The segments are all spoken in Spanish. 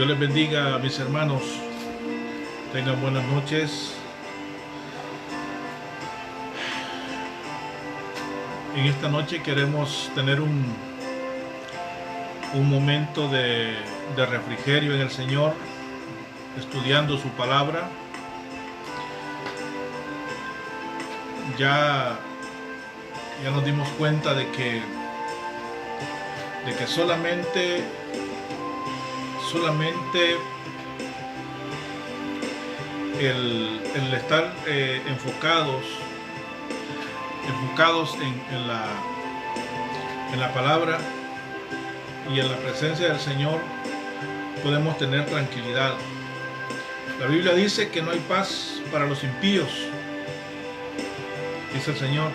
Dios les bendiga a mis hermanos. Tengan buenas noches. En esta noche queremos tener un momento de refrigerio en el Señor, estudiando su palabra. Ya nos dimos cuenta de que solamente el estar enfocados en la palabra y en la presencia del Señor podemos tener tranquilidad. La Biblia dice que no hay paz para los impíos, dice el Señor.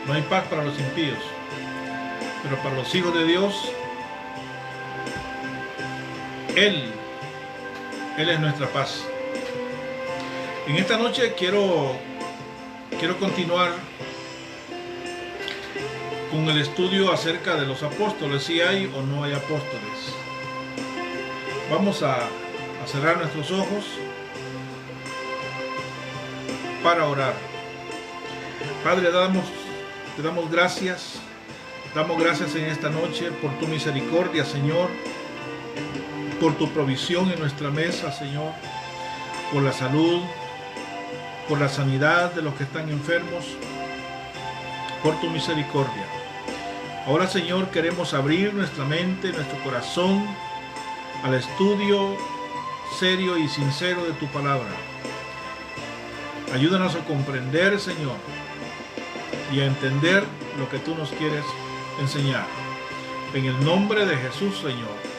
No hay paz para los impíos, pero para los hijos de Dios, Él es nuestra paz. En esta noche quiero continuar con el estudio acerca de los apóstoles, si hay o no hay apóstoles. Vamos a cerrar nuestros ojos para orar. Padre, te damos gracias. Damos gracias en esta noche por tu misericordia, Señor, por tu provisión en nuestra mesa, Señor, por la salud, por la sanidad de los que están enfermos, por tu misericordia. Ahora, Señor, queremos abrir nuestra mente, nuestro corazón al estudio serio y sincero de tu palabra. Ayúdanos a comprender, Señor, y a entender lo que tú nos quieres enseñar. En el nombre de Jesús, Señor,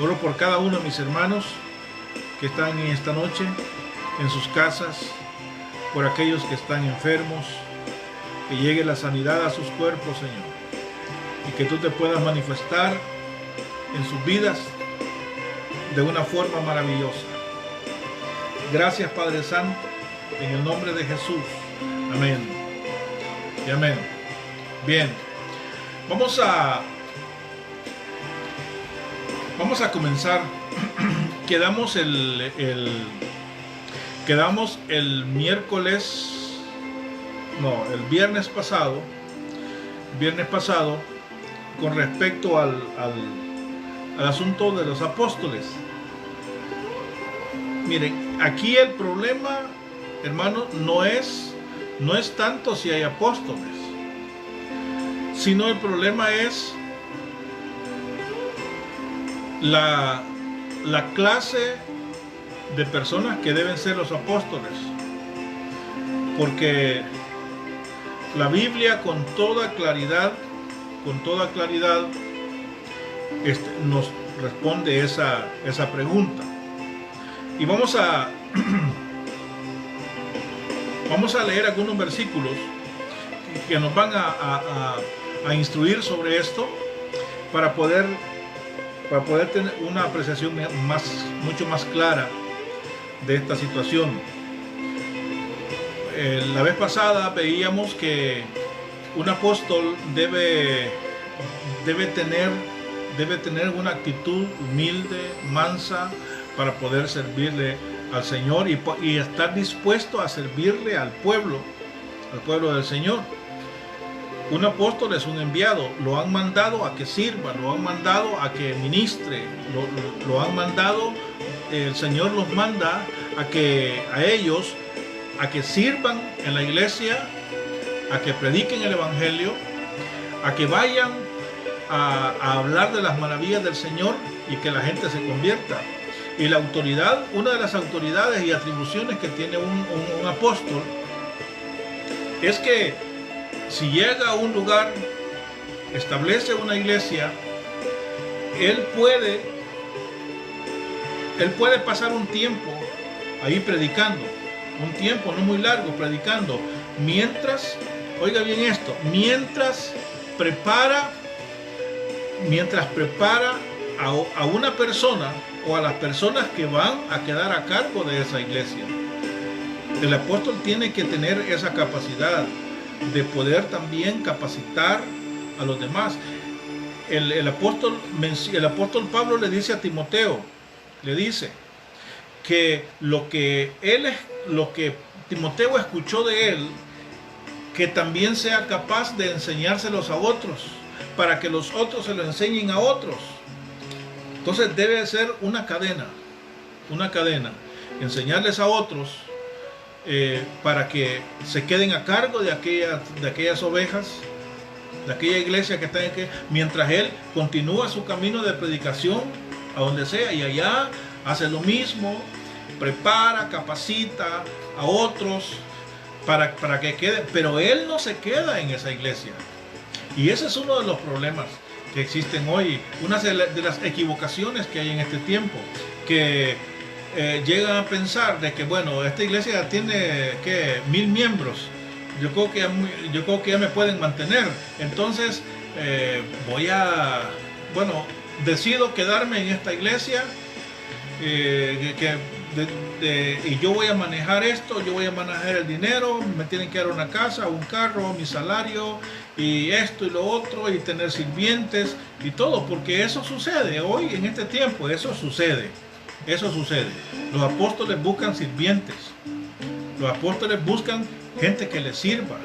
oro por cada uno de mis hermanos que están en esta noche en sus casas, por aquellos que están enfermos, que llegue la sanidad a sus cuerpos, Señor, y que tú te puedas manifestar en sus vidas de una forma maravillosa. Gracias, Padre Santo, en el nombre de Jesús. Amén y amén. Bien, vamos a comenzar. Quedamos el viernes pasado con respecto al asunto de los apóstoles. Miren, aquí el problema, hermano, no es tanto si hay apóstoles, sino el problema es la clase de personas que deben ser los apóstoles, porque la Biblia con toda claridad nos responde esa pregunta. Y vamos a leer algunos versículos que nos van a instruir sobre esto para poder tener una apreciación mucho más clara de esta situación. La vez pasada veíamos que un apóstol debe tener una actitud humilde, mansa, para poder servirle al Señor y estar dispuesto a servirle al pueblo del Señor. Un apóstol es un enviado, lo han mandado a que sirva, lo han mandado a que ministre, lo han mandado, el Señor los manda a ellos a que sirvan en la iglesia, a que prediquen el evangelio, a que vayan a hablar de las maravillas del Señor y que la gente se convierta. Y la autoridad, una de las autoridades y atribuciones que tiene un apóstol es que si llega a un lugar, establece una iglesia, él puede pasar un tiempo ahí predicando, un tiempo no muy largo predicando, mientras, oiga bien esto, mientras prepara a una persona o a las personas que van a quedar a cargo de esa iglesia. El apóstol tiene que tener esa capacidad de poder también capacitar a los demás. El apóstol Pablo le dice a Timoteo, le dice que lo que Timoteo escuchó de él, que también sea capaz de enseñárselos a otros, para que los otros se lo enseñen a otros. Entonces debe ser una cadena, enseñarles a otros para que se queden a cargo de aquellas ovejas, de aquella iglesia que está aquí, mientras él continúa su camino de predicación a donde sea, y allá hace lo mismo, prepara, capacita a otros para que queden, pero él no se queda en esa iglesia. Y ese es uno de los problemas que existen hoy, una de las equivocaciones que hay en este tiempo, que llegan a pensar de que, bueno, esta iglesia tiene 1000 miembros, yo creo que ya me pueden mantener, entonces decido quedarme en esta iglesia, y yo voy a manejar esto, yo voy a manejar el dinero, me tienen que dar una casa, un carro, mi salario, y esto y lo otro, y tener sirvientes y todo, porque eso sucede hoy en este tiempo, eso sucede. Los apóstoles buscan sirvientes, los apóstoles buscan gente que les sirva,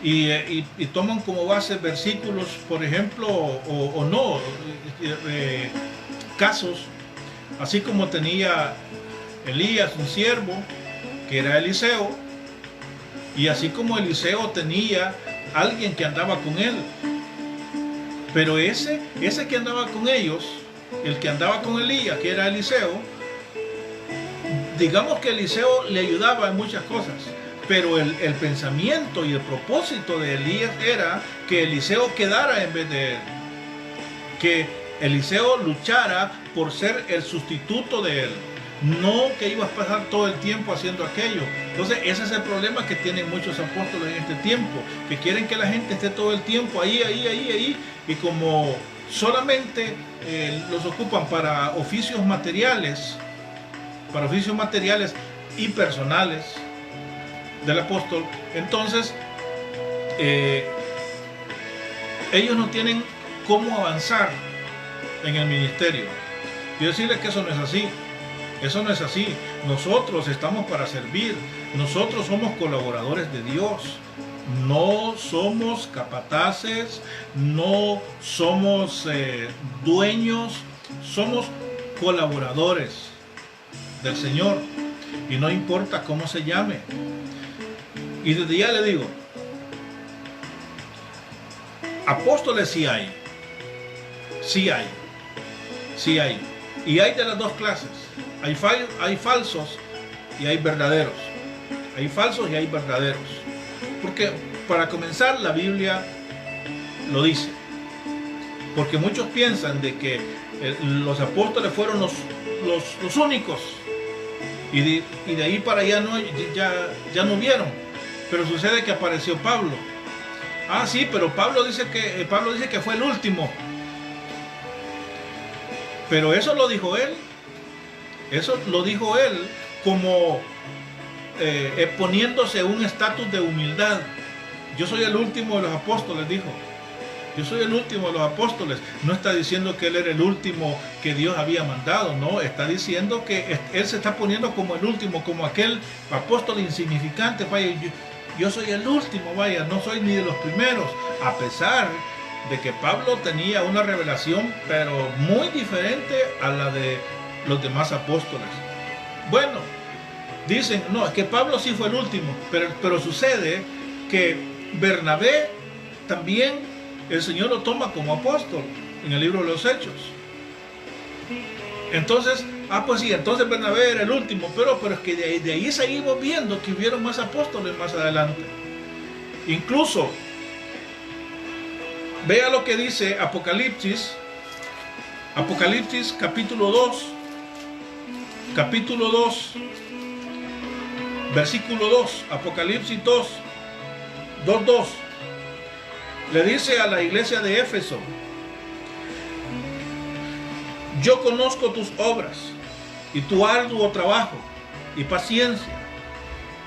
y toman como base versículos, por ejemplo, o no, casos, así como tenía Elías un siervo que era Eliseo, y así como Eliseo tenía alguien que andaba con él, pero ese que andaba con ellos, el que andaba con Elías, que era Eliseo, digamos que Eliseo le ayudaba en muchas cosas, pero el pensamiento y el propósito de Elías era que Eliseo quedara en vez de él, que Eliseo luchara por ser el sustituto de él, no que iba a pasar todo el tiempo haciendo aquello. Entonces ese es el problema que tienen muchos apóstoles en este tiempo, que quieren que la gente esté todo el tiempo ahí, y como solamente los ocupan para oficios materiales y personales del apóstol, entonces ellos no tienen cómo avanzar en el ministerio. Quiero decirles que eso no es así. Nosotros estamos para servir. Nosotros somos colaboradores de Dios. No somos capataces, no somos dueños, somos colaboradores del Señor, y no importa cómo se llame. Y desde ya le digo, apóstoles sí hay, y hay de las dos clases. Hay falsos y hay verdaderos. Porque para comenzar, la Biblia lo dice. Porque muchos piensan de que los apóstoles fueron los únicos, y de ahí para allá ya no vieron. Pero sucede que apareció Pablo. Sí, pero Pablo dice que fue el último. Pero eso lo dijo él. Como poniéndose un estatus de humildad. Yo soy el último de los apóstoles, dijo. Yo soy el último de los apóstoles. No está diciendo que él era el último que Dios había mandado, no. Está diciendo que él se está poniendo como el último, como aquel apóstol insignificante. Vaya, yo soy el último, vaya, no soy ni de los primeros. A pesar de que Pablo tenía una revelación, pero muy diferente a la de los demás apóstoles. Bueno, dicen, no, es que Pablo sí fue el último, pero sucede que Bernabé también el Señor lo toma como apóstol en el libro de los Hechos. Entonces, pues sí, entonces Bernabé era el último, pero es que de ahí seguimos viendo que hubieron más apóstoles más adelante. Incluso, vea lo que dice Apocalipsis capítulo 2, versículo 2, Apocalipsis 2:2. Le dice a la iglesia de Éfeso: yo conozco tus obras y tu arduo trabajo y paciencia,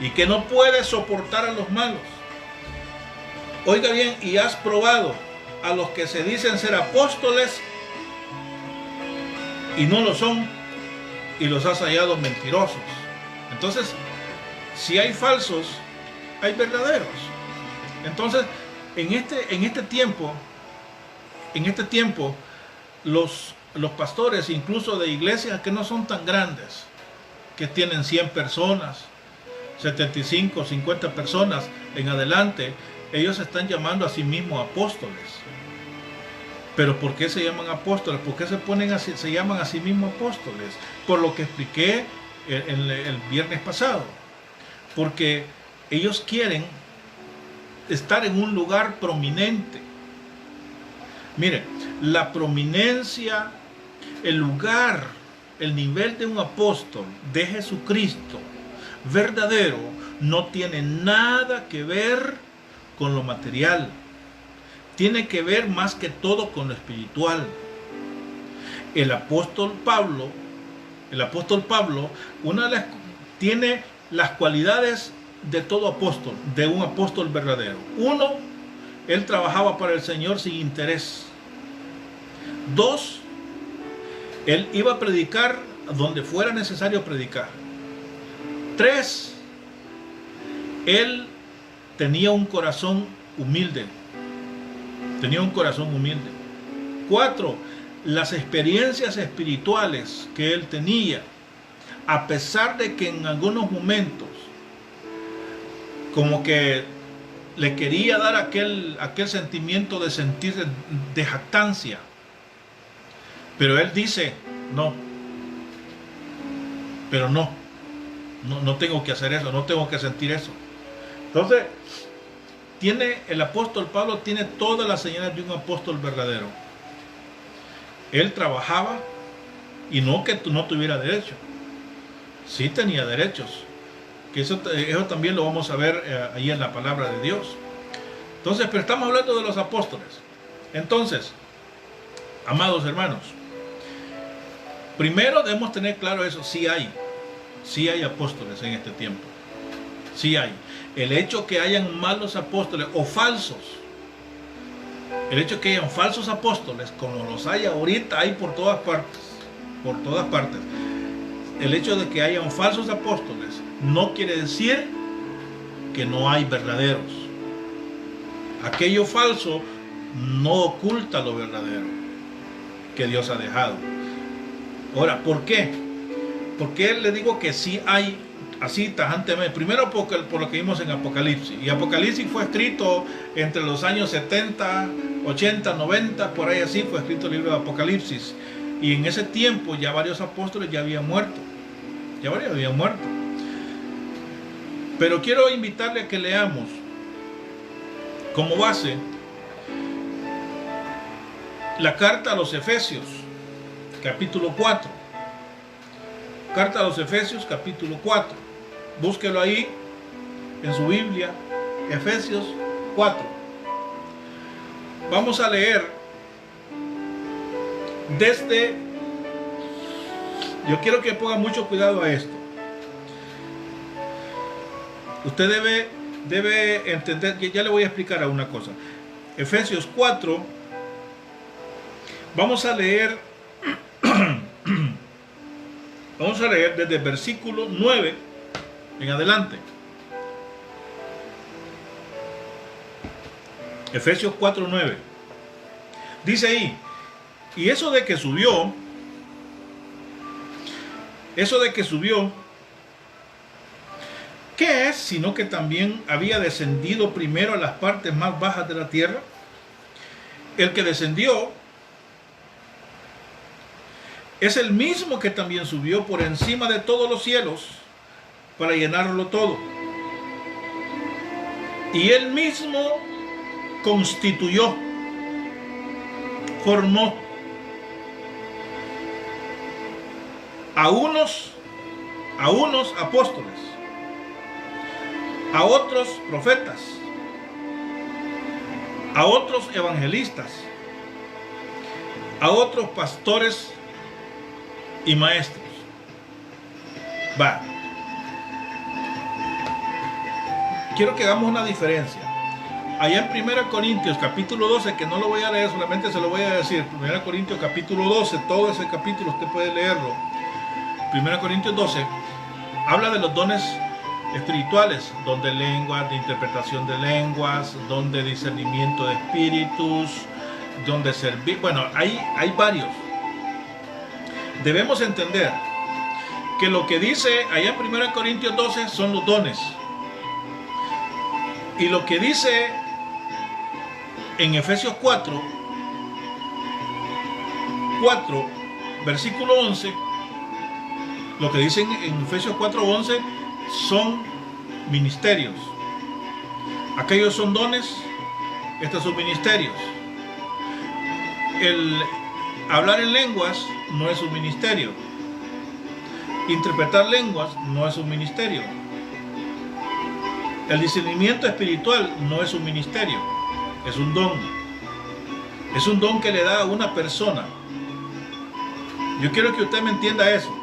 y que no puedes soportar a los malos. Oiga bien, y has probado a los que se dicen ser apóstoles y no lo son, y los has hallado mentirosos. Entonces, si hay falsos, hay verdaderos. Entonces, en este tiempo, los pastores, incluso de iglesias que no son tan grandes, que tienen 100 personas, 75, 50 personas en adelante, ellos se están llamando a sí mismos apóstoles. Pero ¿por qué se llaman apóstoles? ¿Por qué se llaman a sí mismos apóstoles? Por lo que expliqué el viernes pasado. Porque ellos quieren estar en un lugar prominente. Mire, la prominencia, el lugar, el nivel de un apóstol de Jesucristo verdadero no tiene nada que ver con lo material. Tiene que ver más que todo con lo espiritual. El apóstol Pablo, tiene las cualidades de todo apóstol, de un apóstol verdadero. Uno, él trabajaba para el Señor sin interés. Dos, él iba a predicar donde fuera necesario predicar. Tres, él tenía un corazón humilde. Cuatro, las experiencias espirituales que él tenía, a pesar de que en algunos momentos como que le quería dar aquel sentimiento de sentir de jactancia, pero él dice, no tengo que hacer eso, no tengo que sentir eso. Entonces, el apóstol Pablo tiene todas las señales de un apóstol verdadero. Él trabajaba, y no que no tuviera derecho, sí tenía derechos, que eso también lo vamos a ver ahí en la palabra de Dios. Entonces, pero estamos hablando de los apóstoles. Entonces, amados hermanos, primero debemos tener claro eso, sí hay apóstoles en este tiempo, sí hay. El hecho que hayan malos apóstoles o falsos, el hecho que hayan falsos apóstoles, como los hay ahorita, hay por todas partes, el hecho de que hayan falsos apóstoles no quiere decir que no hay verdaderos. Aquello falso no oculta lo verdadero que Dios ha dejado. Ahora, ¿por qué? Porque le digo que sí hay, así tajantemente. Primero por lo que vimos en Apocalipsis. Y Apocalipsis fue escrito entre los años 70, 80, 90, por ahí así fue escrito el libro de Apocalipsis. Y en ese tiempo ya varios apóstoles ya habían muerto. Pero quiero invitarle a que leamos como base la carta a los Efesios, capítulo 4. Carta a los Efesios, capítulo 4. Búsquelo ahí en su Biblia, Efesios 4. Vamos a leer yo quiero que ponga mucho cuidado a esto. Usted debe entender, ya le voy a explicar una cosa. Efesios 4, vamos a leer desde el versículo 9 en adelante. Efesios 4:9. Dice ahí, y eso de que subió, ¿qué es? Sino que también había descendido primero a las partes más bajas de la tierra. El que descendió es el mismo que también subió por encima de todos los cielos para llenarlo todo. Y él mismo constituyó, formó a unos apóstoles, a otros profetas, a otros evangelistas, a otros pastores y maestros. Quiero que hagamos una diferencia. Allá en 1 Corintios capítulo 12, que no lo voy a leer, solamente se lo voy a decir. 1 Corintios capítulo 12, todo ese capítulo usted puede leerlo. 1 Corintios 12, habla de los dones espirituales, don de lenguas, de interpretación de lenguas, don de discernimiento de espíritus, don de servir. Bueno, hay varios. Debemos entender que lo que dice allá en 1 Corintios 12 son los dones. Y lo que dice en Efesios 4, versículo 11, lo que dicen en Efesios 4:11 son ministerios. Aquellos son dones, estos son ministerios. El hablar en lenguas no es un ministerio. Interpretar lenguas no es un ministerio. El discernimiento espiritual no es un ministerio, es un don. Es un don que le da a una persona. Yo quiero que usted me entienda eso.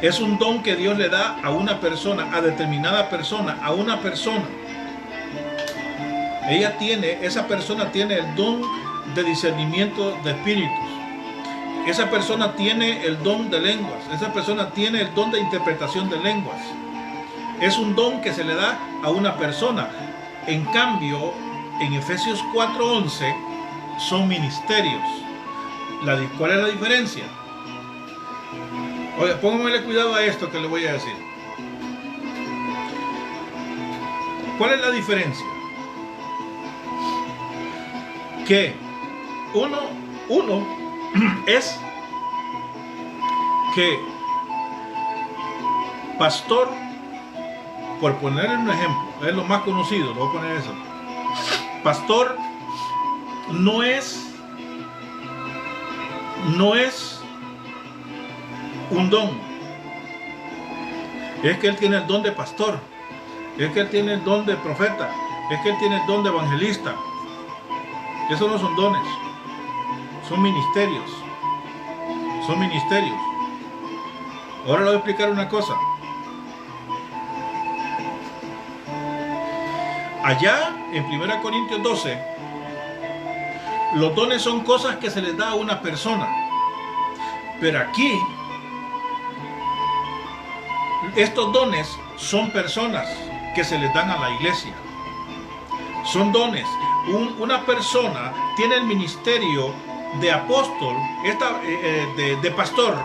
Es un don que Dios le da a una persona, a determinada persona, a una persona. Esa persona tiene el don de discernimiento de espíritus. Esa persona tiene el don de lenguas. Esa persona tiene el don de interpretación de lenguas. Es un don que se le da a una persona. En cambio, en Efesios 4:11 son ministerios. ¿Cuál es la diferencia? Oye, pónganle cuidado a esto que le voy a decir. ¿Cuál es la diferencia? Que uno es que pastor, por poner un ejemplo, es lo más conocido, lo voy a poner eso. Pastor no es un don. Es que él tiene el don de pastor, es que él tiene el don de profeta, es que él tiene el don de evangelista. Esos no son dones, son ministerios. Son ministerios. Ahora le voy a explicar una cosa. Allá en 1 Corintios 12, los dones son cosas que se les da a una persona. Pero aquí, estos dones son personas que se les dan a la iglesia. Son dones. Una persona tiene el ministerio de apóstol, de pastor.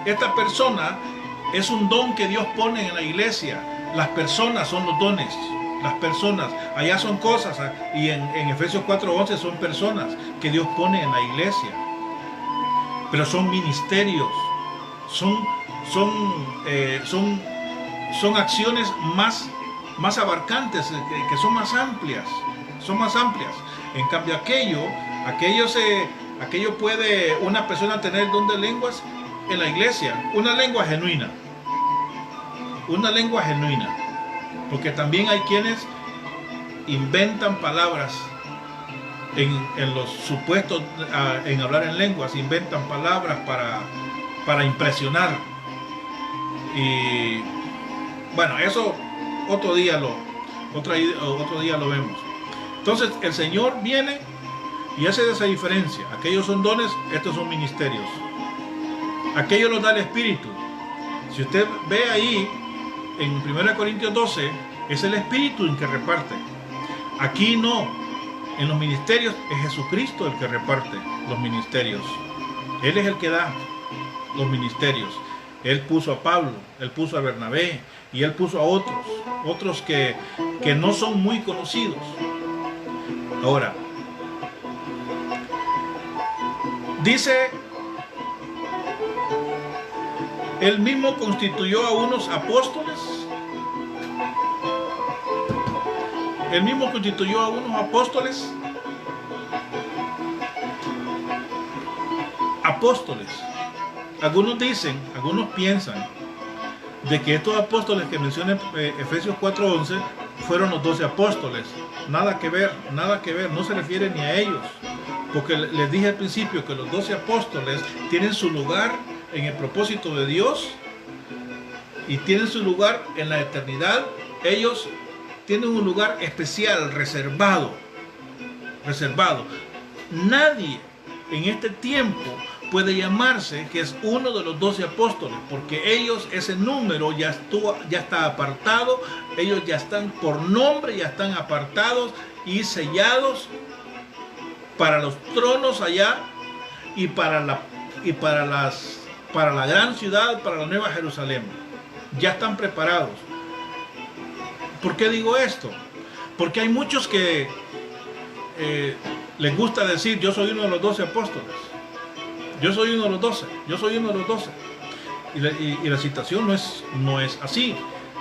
Esta persona es un don que Dios pone en la iglesia. Las personas son los dones. Las personas, allá son cosas, y en Efesios 4:11 son personas que Dios pone en la iglesia. Pero son ministerios, son acciones más abarcantes, que son más amplias. En cambio aquello puede una persona tener el don de lenguas en la iglesia, una lengua genuina, porque también hay quienes inventan palabras en los supuestos en hablar en lenguas, inventan palabras para impresionar. Y bueno, eso otro día lo vemos. Entonces el Señor viene y hace esa diferencia. Aquellos son dones, estos son ministerios. Aquellos los da el Espíritu. Si usted ve ahí en 1 Corintios 12, es el Espíritu el que reparte. Aquí no. En los ministerios es Jesucristo el que reparte los ministerios. Él es el que da los ministerios. Él puso a Pablo, Él puso a Bernabé y Él puso a otros que no son muy conocidos. Ahora, dice, Él mismo constituyó a unos apóstoles. Él mismo constituyó a unos apóstoles. Algunos piensan de que estos apóstoles que menciona Efesios 4:11 fueron los 12 apóstoles. Nada que ver, no se refiere ni a ellos. Porque les dije al principio que los 12 apóstoles tienen su lugar en el propósito de Dios y tienen su lugar en la eternidad. Ellos tienen un lugar especial, reservado. Nadie en este tiempo puede llamarse que es uno de los 12 apóstoles, porque ellos, ese número ya está apartado, ellos ya están por nombre, ya están apartados y sellados para los tronos allá y para la gran ciudad, para la Nueva Jerusalén. Ya están preparados. ¿Por qué digo esto? Porque hay muchos que les gusta decir, yo soy uno de los 12 apóstoles. Yo soy uno de los 12. Yo soy uno de los 12. Y la situación no es así.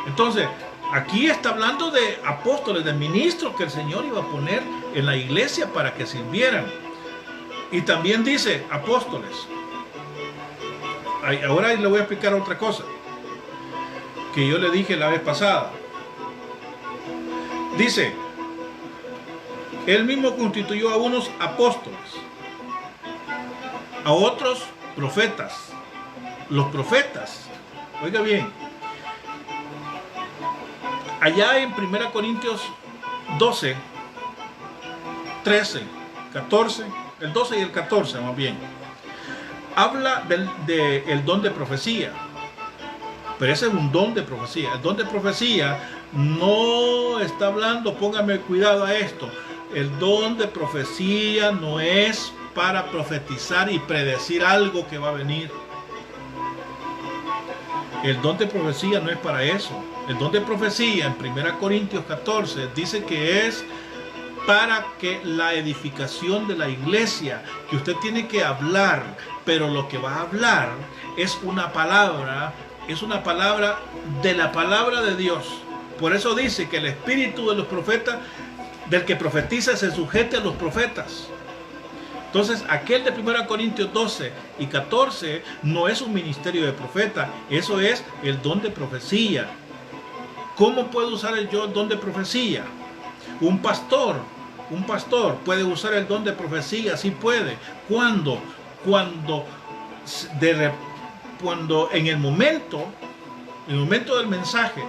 Entonces, aquí está hablando de apóstoles, de ministros que el Señor iba a poner en la iglesia para que sirvieran. Y también dice apóstoles. Ahora le voy a explicar otra cosa que yo le dije la vez pasada. Dice, él mismo constituyó a unos apóstoles, a otros profetas. Los profetas, oiga bien, allá en 1 Corintios 12, 13, 14, el 12 y el 14 más bien, habla del don de profecía. Pero ese es un don de profecía. El don de profecía no está hablando, póngame cuidado a esto. El don de profecía no es para profetizar y predecir algo que va a venir. El don de profecía no es para eso. El don de profecía en 1 Corintios 14 dice que es para que la edificación de la iglesia, que usted tiene que hablar, pero lo que va a hablar es una palabra de la palabra de Dios. Por eso dice que el espíritu de los profetas, del que profetiza, se sujete a los profetas. Entonces, aquel de 1 Corintios 12 y 14 no es un ministerio de profeta, eso es el don de profecía. ¿Cómo puede usar el don de profecía? Un pastor puede usar el don de profecía, sí puede. ¿Cuándo? Cuando en el momento del mensaje,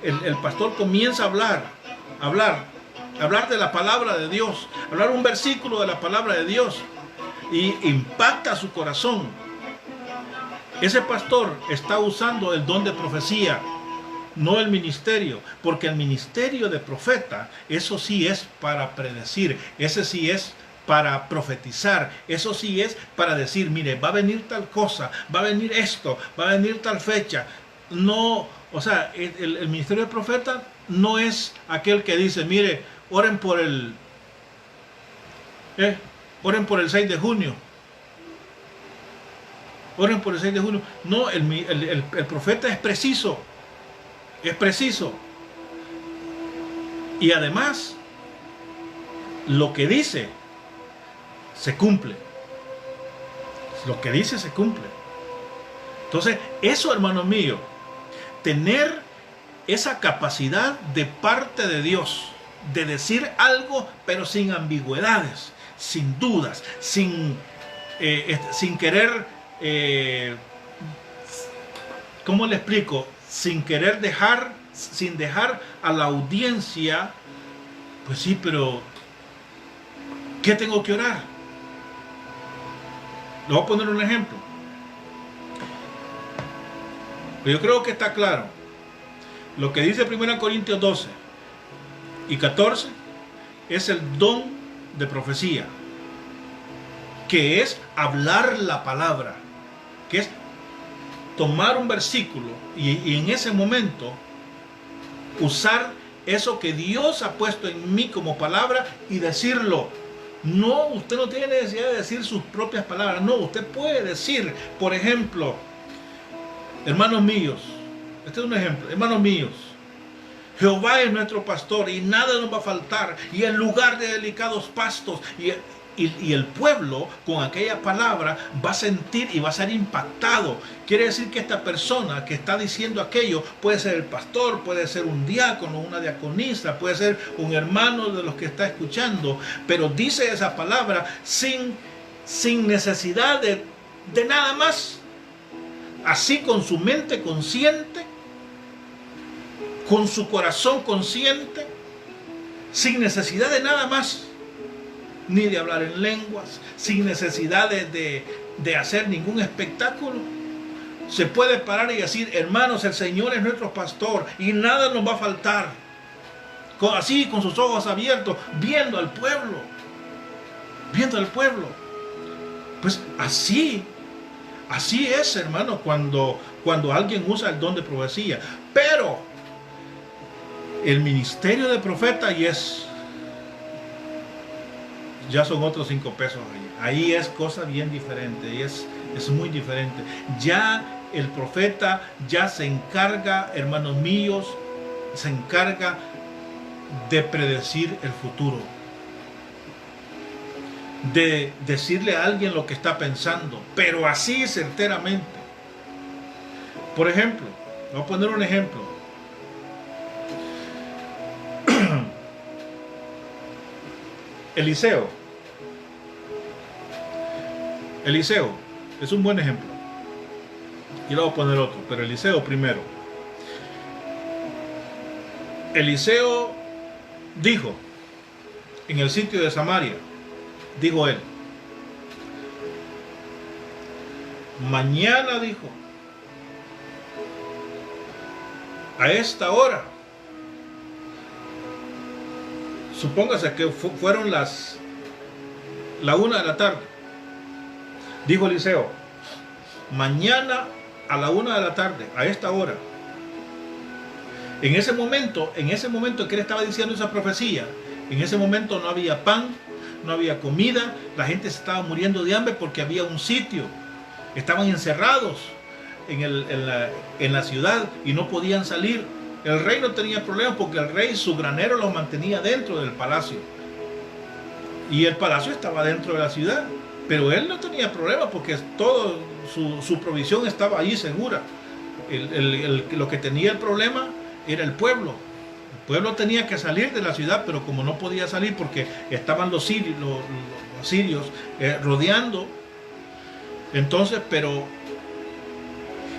el pastor comienza a hablar de la palabra de Dios, hablar un versículo de la palabra de Dios y impacta su corazón. Ese pastor está usando el don de profecía, no el ministerio, porque el ministerio de profeta, eso sí es para predecir, ese sí es para profetizar, eso sí es para decir, mire, va a venir tal cosa, va a venir esto, va a venir tal fecha. No, o sea, el ministerio de profeta no es aquel que dice, mire, oren por el 6 de junio. Oren por el 6 de junio. No, el profeta es preciso. Es preciso. Y además, lo que dice se cumple. Lo que dice se cumple. Entonces, eso, hermano mío, tener esa capacidad de parte de Dios, de decir algo, pero sin ambigüedades, sin dudas, sin querer, ¿cómo le explico? Sin dejar a la audiencia, pues sí, pero ¿qué tengo que orar? Le voy a poner un ejemplo. Yo creo que está claro. Lo que dice 1 Corintios 12 y 14 es el don de profecía, que es hablar la palabra, que es tomar un versículo y en ese momento usar eso que Dios ha puesto en mí como palabra y decirlo. No, usted no tiene necesidad de decir sus propias palabras. No, usted puede decir, por ejemplo, hermanos míos, este es un ejemplo, hermanos míos, Jehová es nuestro pastor y nada nos va a faltar, y en lugar de delicados pastos, y el pueblo con aquella palabra va a sentir y va a ser impactado. Quiere decir que esta persona que está diciendo aquello puede ser el pastor, puede ser un diácono, una diaconisa, puede ser un hermano de los que está escuchando, pero dice esa palabra sin necesidad de nada más. Así, con su mente consciente, con su corazón consciente, sin necesidad de nada más. ni de hablar en lenguas, sin necesidad de hacer ningún espectáculo. Se puede parar y decir, hermanos, el Señor es nuestro pastor y nada nos va a faltar. Así, con sus ojos abiertos, viendo al pueblo. Viendo al pueblo. Pues así es, hermano, cuando alguien usa el don de profecía. Pero el ministerio de profeta ya son otros 5 pesos ahí es cosa bien diferente, es muy diferente. Ya el profeta ya se encarga, hermanos míos, se encarga de predecir el futuro, de decirle a alguien lo que está pensando, pero así certeramente. Por ejemplo, voy a poner un ejemplo. Eliseo es un buen ejemplo. Y luego voy a poner otro, pero Eliseo primero. Eliseo dijo en el sitio de Samaria, dijo él, mañana, dijo, a esta hora, supóngase que fueron la 1 de la tarde, dijo Eliseo, mañana a la 1 de la tarde, a esta hora. En ese momento que él estaba diciendo esa profecía, en ese momento no había pan, no había comida, la gente se estaba muriendo de hambre porque había un sitio, estaban encerrados en la ciudad y no podían salir. El rey no tenía problemas porque el rey, su granero los mantenía dentro del palacio y el palacio estaba dentro de la ciudad, pero él no tenía problemas porque todo su provisión estaba allí segura. Lo que tenía el problema era el pueblo. El pueblo tenía que salir de la ciudad, pero como no podía salir porque estaban los sirios rodeando, entonces, pero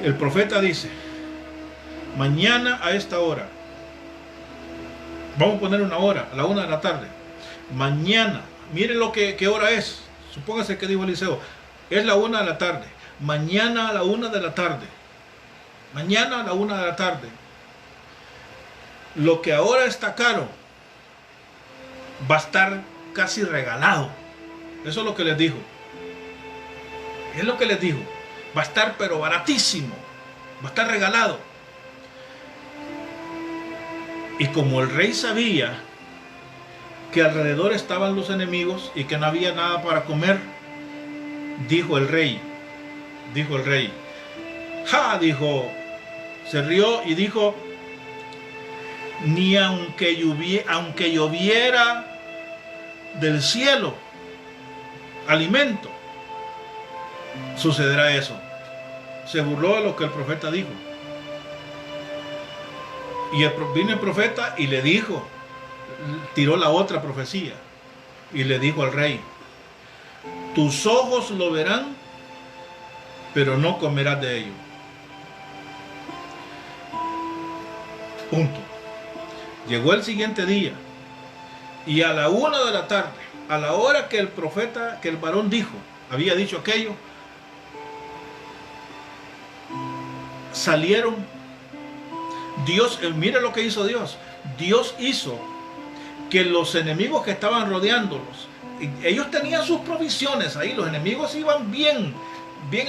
el profeta dice, mañana a esta hora, vamos a poner una hora, a la 1 de la tarde, mañana, miren qué hora es, supóngase que dijo Eliseo, es la 1 de la tarde, mañana a la 1 de la tarde, mañana a la 1 de la tarde, lo que ahora está caro va a estar casi regalado. Eso es lo que les dijo. Es lo que les dijo. Va a estar pero baratísimo. Va a estar regalado. Y como el rey sabía que alrededor estaban los enemigos y que no había nada para comer, dijo el rey, se rió y dijo, ni aunque lloviera del cielo alimento, sucederá eso. Se burló de lo que el profeta dijo. Y vino el profeta y le dijo, tiró la otra profecía y le dijo al rey, tus ojos lo verán, pero no comerás de ello. Punto. Llegó el siguiente día y a la 1 de la tarde, a la hora que el profeta, que el varón había dicho aquello, salieron. Dios, mire lo que hizo Dios. Dios hizo que los enemigos que estaban rodeándolos, ellos tenían sus provisiones ahí, los enemigos iban bien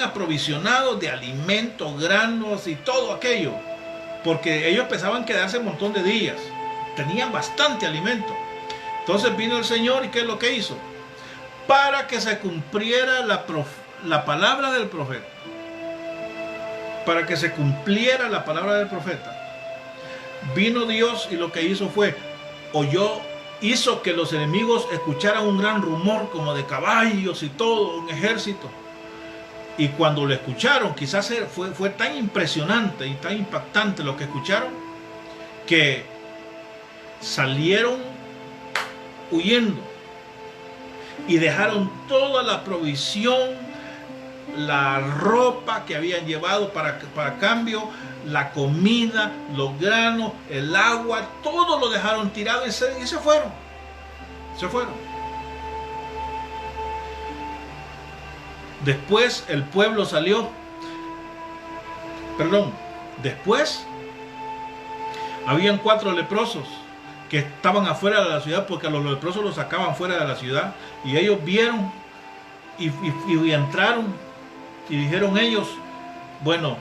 aprovisionados de alimentos, granos y todo aquello, porque ellos pensaban quedarse un montón de días, tenían bastante alimento. Entonces vino el Señor y ¿qué es lo que hizo? Para que se cumpliera la palabra del profeta, para que se cumpliera la palabra del profeta, vino Dios y lo que hizo fue, hizo que los enemigos escucharan un gran rumor como de caballos y todo, un ejército. Y cuando lo escucharon, quizás fue tan impresionante y tan impactante lo que escucharon, que salieron huyendo y dejaron toda la provisión, la ropa que habían llevado para cambio, la comida, los granos, el agua, todo lo dejaron tirado y se fueron. Después el pueblo salió. Después habían 4 leprosos que estaban afuera de la ciudad, porque a los leprosos los sacaban fuera de la ciudad, y ellos vieron y entraron y dijeron ellos, bueno,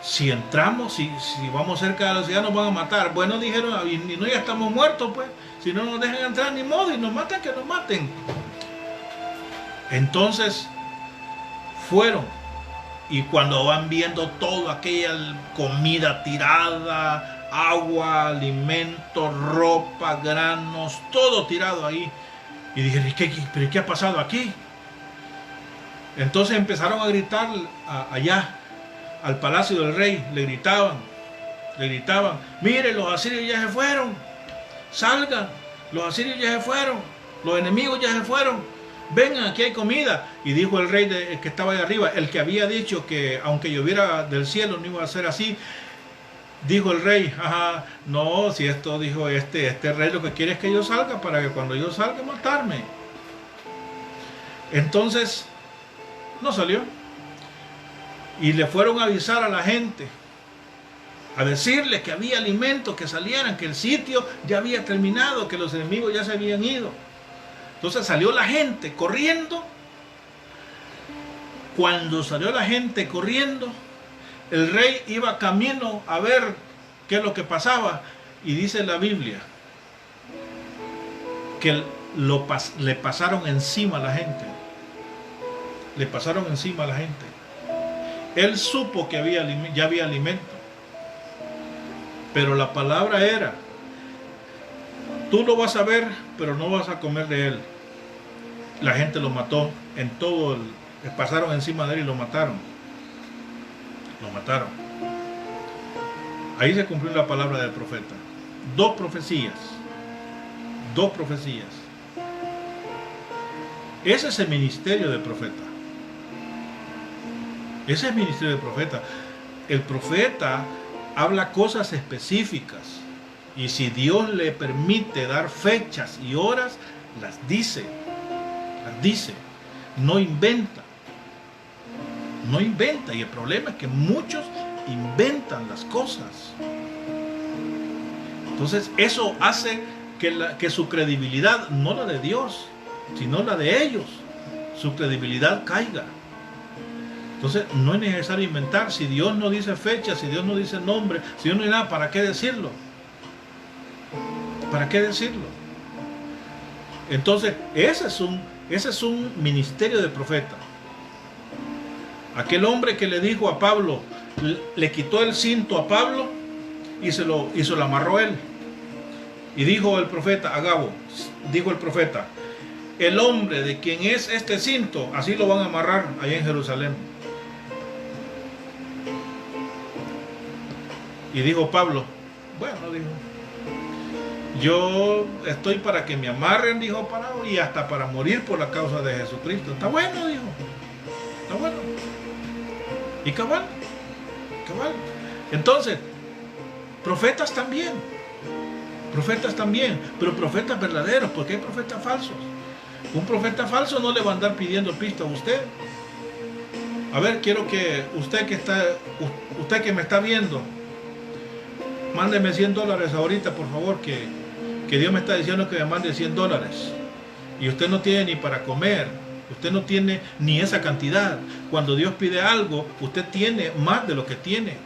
si entramos, si vamos cerca de la ciudad nos van a matar. Bueno, dijeron, y no, ya estamos muertos, pues, si no nos dejan entrar ni modo, y nos matan, que nos maten. Entonces fueron, y cuando van viendo toda aquella comida tirada, agua, alimento, ropa, granos, todo tirado ahí, y dijeron, ¿pero qué ha pasado aquí? Entonces empezaron a gritar allá al palacio del rey, le gritaban, mire, los asirios ya se fueron, salgan, los asirios ya se fueron, los enemigos ya se fueron, vengan, aquí hay comida. Y dijo el rey que estaba ahí arriba, el que había dicho que aunque lloviera del cielo no iba a ser así, dijo el rey, ajá, no, si esto dijo este rey lo que quiere es que yo salga, para que cuando yo salga matarme. Entonces no salió, y le fueron a avisar a la gente, a decirle que había alimentos, que salieran, que el sitio ya había terminado, que los enemigos ya se habían ido. Entonces salió la gente corriendo. Cuando salió la gente corriendo, el rey iba camino a ver qué es lo que pasaba, y dice la Biblia que le pasaron encima a la gente. Le pasaron encima a la gente. Él supo que ya había alimento, pero la palabra era, tú lo vas a ver, pero no vas a comer de él. La gente lo mató, le pasaron encima de él y lo mataron. Lo mataron. Ahí se cumplió la palabra del profeta. 2 profecías. 2 profecías. Ese es el ministerio del profeta. Ese es el ministerio del profeta. El profeta habla cosas específicas, y si Dios le permite dar fechas y horas, las dice. No inventa. No inventa. Y el problema es que muchos inventan las cosas. Entonces eso hace que su credibilidad, no la de Dios, sino la de ellos, su credibilidad caiga. Entonces no es necesario inventar. Si Dios no dice fecha, si Dios no dice nombre, si Dios no dice nada, ¿para qué decirlo? ¿Para qué decirlo? Entonces ese es un ministerio de profeta. Aquel hombre que le dijo a Pablo, le quitó el cinto a Pablo y se lo amarró él. Y dijo el profeta, Agabo, dijo el profeta, el hombre de quien es este cinto, así lo van a amarrar allá en Jerusalén. Y dijo Pablo, bueno, dijo, yo estoy para que me amarren, dijo Pablo, y hasta para morir por la causa de Jesucristo. Está bueno, dijo, está bueno. Y cabal. Entonces, profetas también, pero profetas verdaderos, porque hay profetas falsos. Un profeta falso no le va a andar pidiendo pista a usted. A ver, quiero que usted que me está viendo, mándeme $100 ahorita, por favor, que Dios me está diciendo que me mande $100. Y usted no tiene ni para comer, usted no tiene ni esa cantidad. Cuando Dios pide algo, usted tiene más de lo que tiene,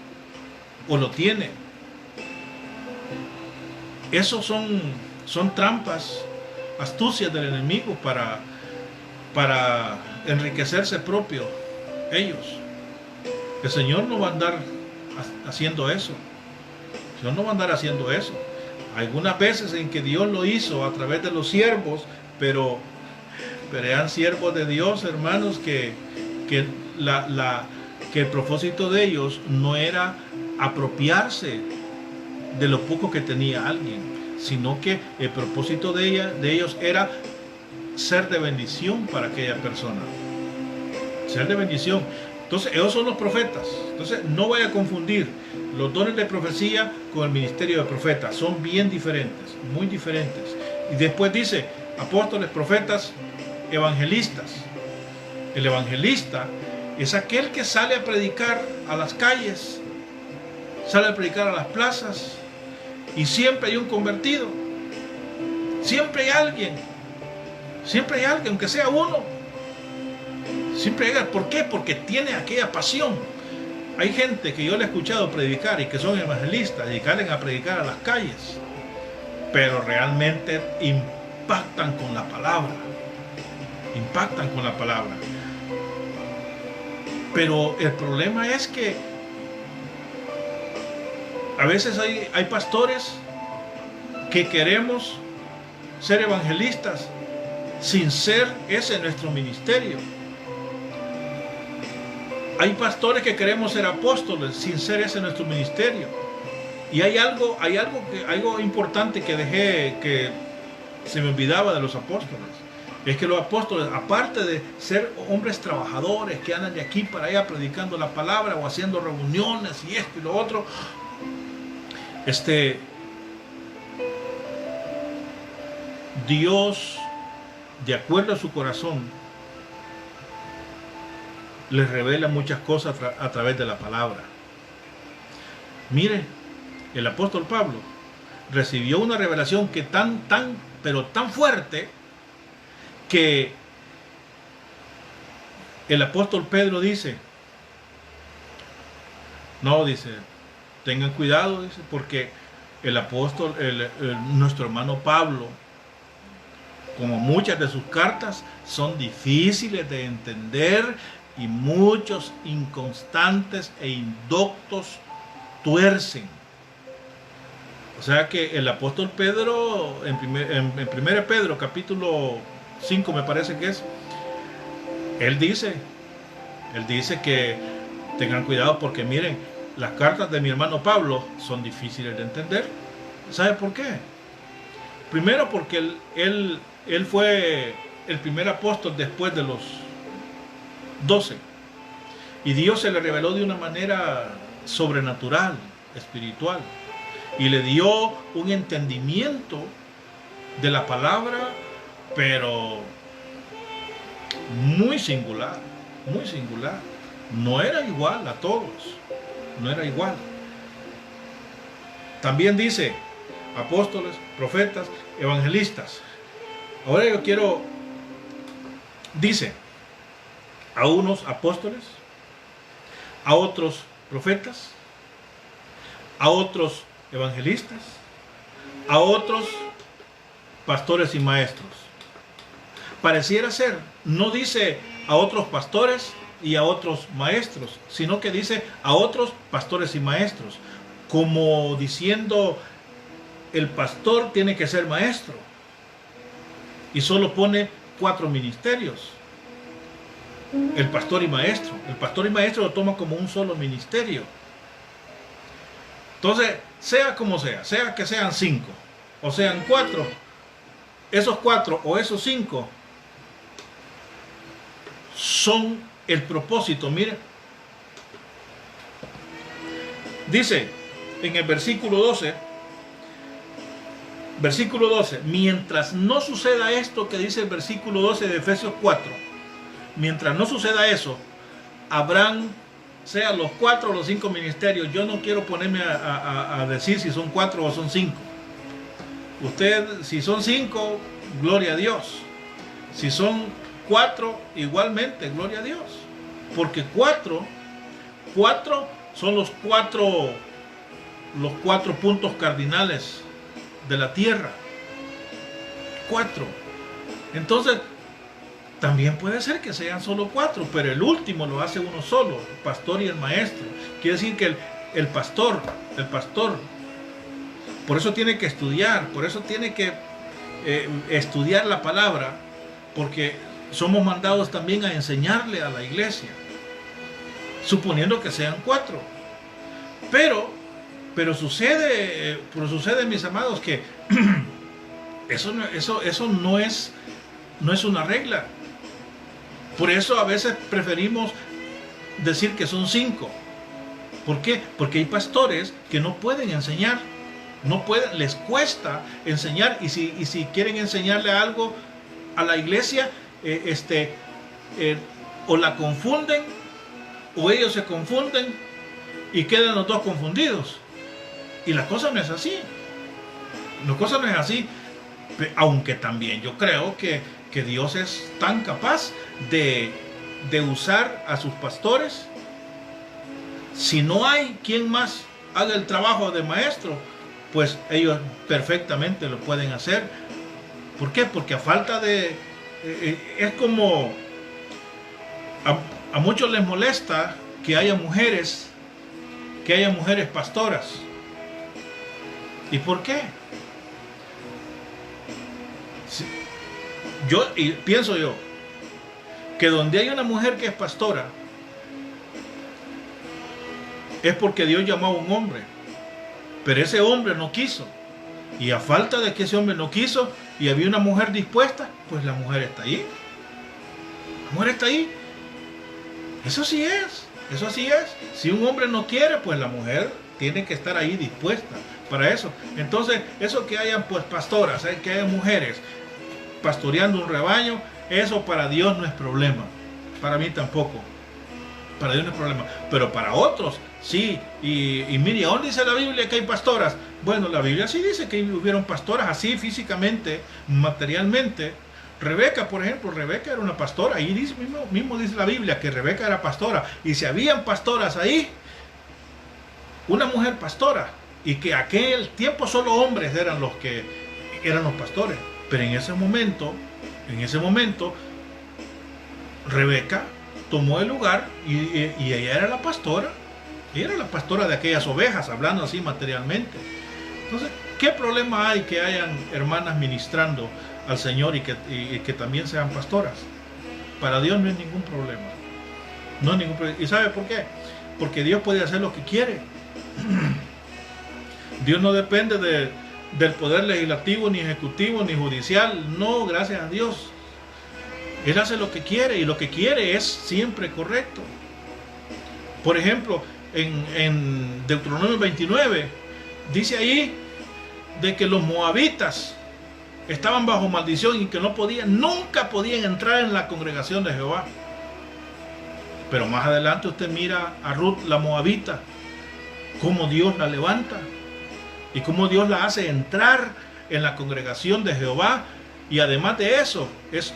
o lo tiene. Esos son trampas, astucias del enemigo para enriquecerse propio ellos. El Señor no va a andar haciendo eso. El Señor no va a andar haciendo eso. Algunas veces en que Dios lo hizo a través de los siervos, pero eran siervos de Dios, hermanos, que el propósito de ellos no era apropiarse de lo poco que tenía alguien, sino que el propósito de ellos era ser de bendición para aquella persona. Ser de bendición. Entonces, ellos son los profetas. Entonces, no vaya a confundir los dones de profecía con el ministerio de profeta. Son bien diferentes, muy diferentes. Y después dice, apóstoles, profetas, evangelistas. El evangelista es aquel que sale a predicar a las calles, sale a predicar a las plazas, y siempre hay un convertido. Siempre hay alguien. Siempre hay alguien, aunque sea uno. Siempre hay alguien. ¿Por qué? Porque tiene aquella pasión. Hay gente que yo le he escuchado predicar y que son evangelistas y salen a predicar a las calles, pero realmente impactan con la palabra. Impactan con la palabra. Pero el problema es que a veces hay pastores que queremos ser evangelistas sin ser ese nuestro ministerio. Hay pastores que queremos ser apóstoles sin ser ese nuestro ministerio. Y hay algo importante que dejé, que se me olvidaba de los apóstoles. Es que los apóstoles, aparte de ser hombres trabajadores que andan de aquí para allá predicando la palabra o haciendo reuniones y esto y lo otro, Dios, de acuerdo a su corazón, les revela muchas cosas a través de la palabra. Mire, el apóstol Pablo recibió una revelación que pero tan fuerte, que el apóstol Pedro dice, tengan cuidado, dice, porque el apóstol, nuestro hermano Pablo, como muchas de sus cartas, son difíciles de entender y muchos inconstantes e indoctos tuercen. O sea que el apóstol Pedro, en 1 Pedro capítulo 5 me parece que es, él dice que tengan cuidado porque miren, las cartas de mi hermano Pablo son difíciles de entender. ¿Sabe por qué? Primero porque él fue el primer apóstol después de los 12 y Dios se le reveló de una manera sobrenatural, espiritual, y le dio un entendimiento de la palabra, pero muy singular, muy singular. No era igual a todos, no era igual. También dice apóstoles, profetas, evangelistas. Ahora yo quiero, dice, a unos apóstoles, a otros profetas, a otros evangelistas, a otros pastores y maestros. Pareciera ser, no dice a otros pastores y a otros maestros, sino que dice a otros pastores y maestros, como diciendo, el pastor tiene que ser maestro, y solo pone 4 ministerios, el pastor y maestro. El pastor y maestro lo toma como un solo ministerio. Entonces, sea como sea que sean 5 o sean 4, esos 4 o esos 5 son el propósito. Mire, dice en el versículo 12, mientras no suceda esto que dice el versículo 12 de Efesios 4, mientras no suceda eso, habrán, sean los 4 o los 5 ministerios. Yo no quiero ponerme a decir si son 4 o son 5. Usted, si son 5, gloria a Dios. Si son 4, igualmente, gloria a Dios. Porque 4 son los 4 puntos cardinales de la tierra. 4. Entonces, también puede ser que sean solo 4, pero el último lo hace uno solo, el pastor y el maestro. Quiere decir que el pastor, por eso tiene que estudiar, por eso tiene que estudiar la palabra, porque somos mandados también a enseñarle a la iglesia, suponiendo que sean 4. Pero sucede, mis amados, que eso no es una regla. Por eso a veces preferimos decir que son 5. ¿Por qué? Porque hay pastores que no pueden enseñar, les cuesta enseñar, y si quieren enseñarle algo a la iglesia, o la confunden o ellos se confunden y quedan los dos confundidos. Y la cosa no es así. La cosa no es así. Aunque también yo creo que Dios es tan capaz de usar a sus pastores. Si no hay quien más haga el trabajo de maestro, pues ellos perfectamente lo pueden hacer. ¿Por qué? Porque a falta de... es como... A muchos les molesta que haya mujeres pastoras. ¿Y por qué? Pienso yo que donde hay una mujer que es pastora es porque Dios llamó a un hombre, pero ese hombre no quiso, y a falta de que ese hombre no quiso y había una mujer dispuesta, pues la mujer está ahí. La mujer está ahí. Eso sí es. Si un hombre no quiere, pues la mujer tiene que estar ahí dispuesta para eso. Entonces, eso que hayan pues pastoras, que hayan mujeres pastoreando un rebaño, eso para Dios no es problema. Para mí tampoco. Para Dios no es problema. Pero para otros, sí. Y mire, ¿dónde dice la Biblia que hay pastoras? Bueno, la Biblia sí dice que hubieron pastoras así físicamente, materialmente. Rebeca, por ejemplo, Rebeca era una pastora. Ahí mismo dice la Biblia que Rebeca era pastora. Y si habían pastoras ahí, una mujer pastora, y que aquel tiempo solo hombres eran los que eran los pastores. Pero en ese momento, Rebeca tomó el lugar y ella era la pastora. Ella era la pastora de aquellas ovejas, hablando así materialmente. Entonces, ¿qué problema hay que hayan hermanas ministrando al Señor y que también sean pastoras? Para Dios no es ningún problema. No es ningún problema. ¿Y sabe por qué? Porque Dios puede hacer lo que quiere. Dios no depende del poder legislativo, ni ejecutivo, ni judicial. No, gracias a Dios. Él hace lo que quiere, y lo que quiere es siempre correcto. Por ejemplo, en Deuteronomio 29, dice ahí de que los moabitas estaban bajo maldición y que nunca podían entrar en la congregación de Jehová. Pero más adelante usted mira a Ruth la moabita, cómo Dios la levanta y cómo Dios la hace entrar en la congregación de Jehová. Y además de eso, es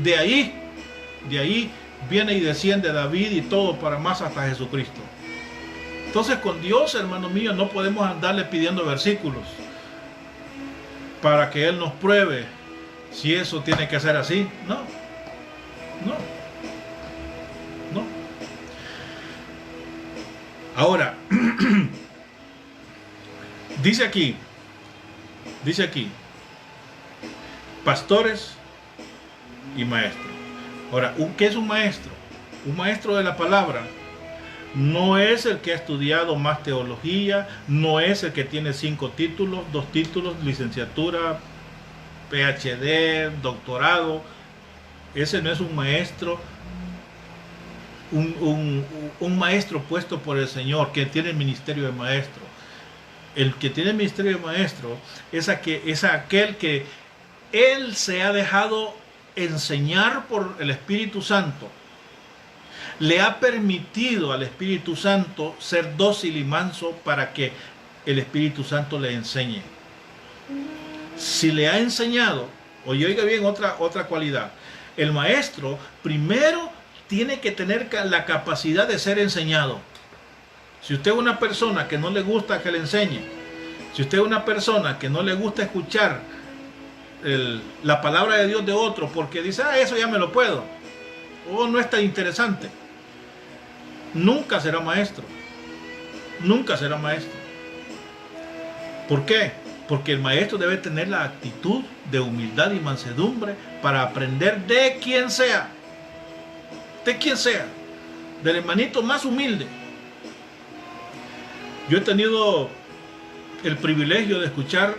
de ahí viene y desciende David y todo para más hasta Jesucristo. Entonces con Dios, hermano mío, no podemos andarle pidiendo versículos para que Él nos pruebe si eso tiene que ser así. No. Ahora, dice aquí, pastores y maestros. Ahora, ¿qué es un maestro? Un maestro de la palabra no es el que ha estudiado más teología, no es el que tiene 5 títulos, 2 títulos, licenciatura, PhD, doctorado. Ese no es un maestro. Un maestro puesto por el Señor, que tiene el ministerio de maestro. El que tiene el ministerio de maestro es aquel que Él se ha dejado enseñar por el Espíritu Santo. Le ha permitido al Espíritu Santo ser dócil y manso para que el Espíritu Santo le enseñe. Si le ha enseñado, oiga bien otra cualidad, el maestro primero tiene que tener la capacidad de ser enseñado. Si usted es una persona que no le gusta que le enseñe, si usted es una persona que no le gusta escuchar la palabra de Dios de otro porque dice, eso ya me lo puedo, o no es tan interesante, nunca será maestro. Nunca será maestro. ¿Por qué? Porque el maestro debe tener la actitud de humildad y mansedumbre para aprender de quien sea. De quien sea. Del hermanito más humilde. Yo he tenido el privilegio de escuchar